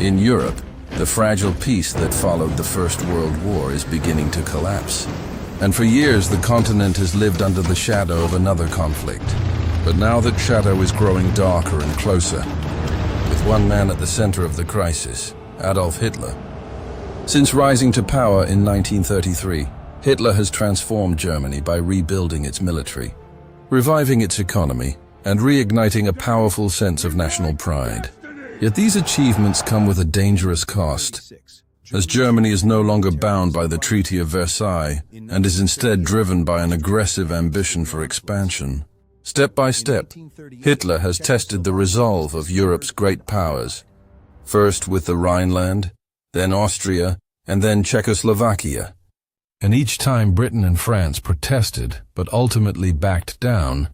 In Europe, the fragile peace that followed the First World War is beginning to collapse. And for years, the continent has lived under the shadow of another conflict. But now that shadow is growing darker and closer, with one man at the center of the crisis, Adolf Hitler. Since rising to power in 1933, Hitler has transformed Germany by rebuilding its military, reviving its economy, and reigniting a powerful sense of national pride. Yet these achievements come with a dangerous cost, as Germany is no longer bound by the Treaty of Versailles and is instead driven by an aggressive ambition for expansion. Step by step, Hitler has tested the resolve of Europe's great powers, first with the Rhineland, then Austria, and then Czechoslovakia. And each time Britain and France protested, but ultimately backed down,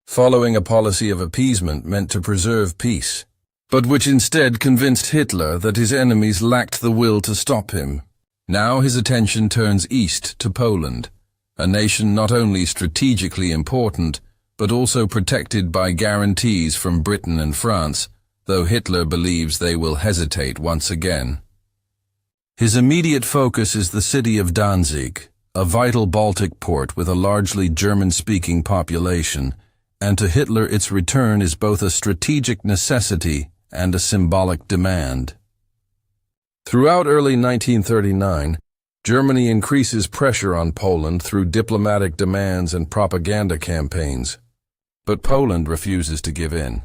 following a policy of appeasement meant to preserve peace, but which instead convinced Hitler that his enemies lacked the will to stop him. Now his attention turns east to Poland, a nation not only strategically important, but also protected by guarantees from Britain and France, though Hitler believes they will hesitate once again. His immediate focus is the city of Danzig, a vital Baltic port with a largely German-speaking population, and to Hitler its return is both a strategic necessity and a symbolic demand. Throughout early 1939, Germany increases pressure on Poland through diplomatic demands and propaganda campaigns. But Poland refuses to give in,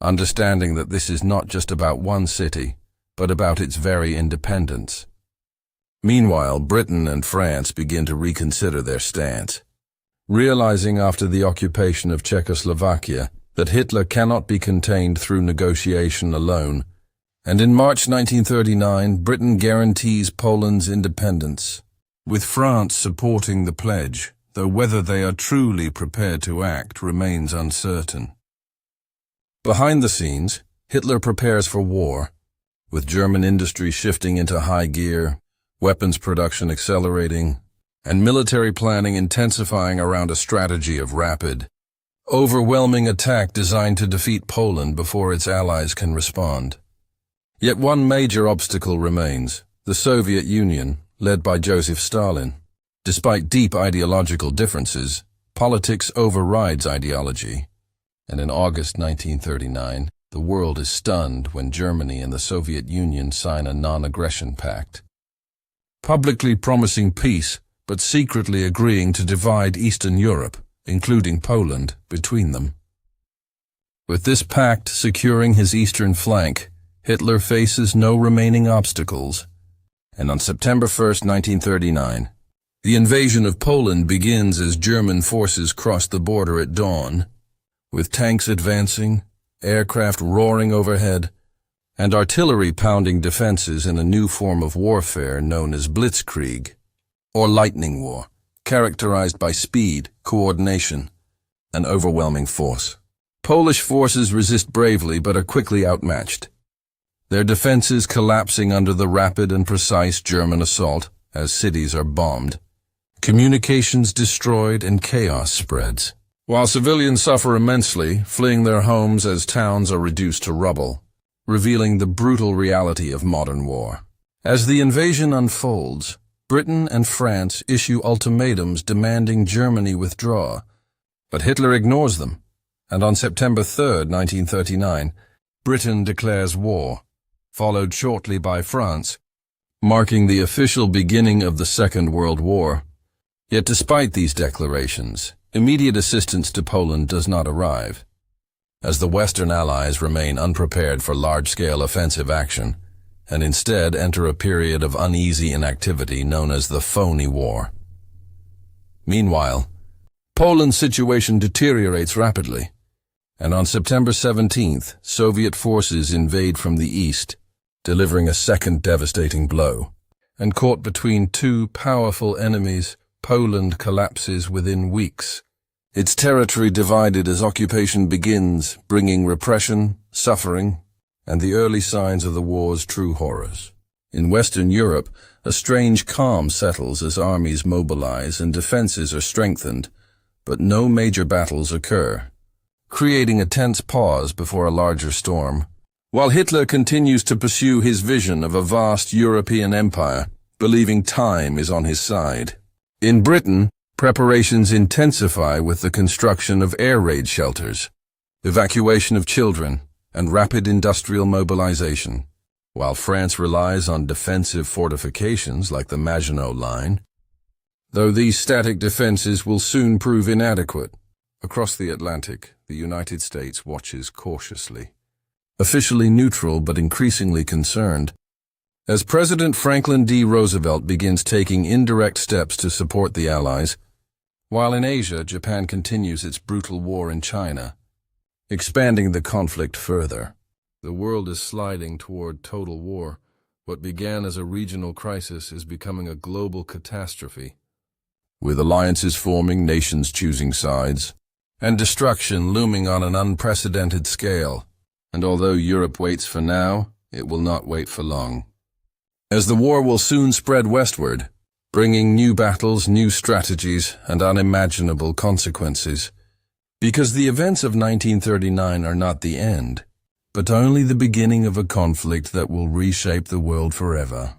understanding that this is not just about one city, but about its very independence. Meanwhile, Britain and France begin to reconsider their stance, realizing after the occupation of Czechoslovakia that Hitler cannot be contained through negotiation alone, and in March 1939, Britain guarantees Poland's independence, with France supporting the pledge, though whether they are truly prepared to act remains uncertain. Behind the scenes, Hitler prepares for war, with German industry shifting into high gear, weapons production accelerating, and military planning intensifying around a strategy of rapid, overwhelming attack designed to defeat Poland before its allies can respond. Yet one major obstacle remains: the Soviet Union, led by Joseph Stalin. Despite deep ideological differences, politics overrides ideology, and in August 1939, the world is stunned when Germany and the Soviet Union sign a non-aggression pact, publicly promising peace but secretly agreeing to divide Eastern Europe, including Poland, between them. With this pact securing his eastern flank, Hitler faces no remaining obstacles, and on September 1, 1939, the invasion of Poland begins as German forces cross the border at dawn, with tanks advancing, aircraft roaring overhead, and artillery pounding defenses in a new form of warfare known as Blitzkrieg, or lightning war, characterized by speed, coordination, and overwhelming force. Polish forces resist bravely but are quickly outmatched, their defenses collapsing under the rapid and precise German assault as cities are bombed, communications destroyed, and chaos spreads. While civilians suffer immensely, fleeing their homes as towns are reduced to rubble, revealing the brutal reality of modern war. As the invasion unfolds, Britain and France issue ultimatums demanding Germany withdraw, but Hitler ignores them, and on September 3, 1939, Britain declares war, followed shortly by France, marking the official beginning of the Second World War. Yet despite these declarations, immediate assistance to Poland does not arrive, as the Western Allies remain unprepared for large-scale offensive action, and instead enter a period of uneasy inactivity known as the Phony War. Meanwhile, Poland's situation deteriorates rapidly, and on September 17th, Soviet forces invade from the east, delivering a second devastating blow. And caught between two powerful enemies, Poland collapses within weeks, its territory divided as occupation begins, bringing repression, suffering, and the early signs of the war's true horrors. In Western Europe, a strange calm settles as armies mobilize and defenses are strengthened, but no major battles occur, creating a tense pause before a larger storm. while Hitler continues to pursue his vision of a vast European empire, believing time is on his side. In Britain, preparations intensify with the construction of air raid shelters, evacuation of children, and rapid industrial mobilization, while France relies on defensive fortifications like the Maginot Line. Though these static defenses will soon prove inadequate, across the Atlantic, the United States watches cautiously. Officially neutral but increasingly concerned, as President Franklin D. Roosevelt begins taking indirect steps to support the Allies, while in Asia, Japan continues its brutal war in China, expanding the conflict further. The world is sliding toward total war. What began as a regional crisis is becoming a global catastrophe, with alliances forming, nations choosing sides, and destruction looming on an unprecedented scale. And although Europe waits for now, it will not wait for long, as the war will soon spread westward, bringing new battles, new strategies, and unimaginable consequences. Because the events of 1939 are not the end, but only the beginning of a conflict that will reshape the world forever.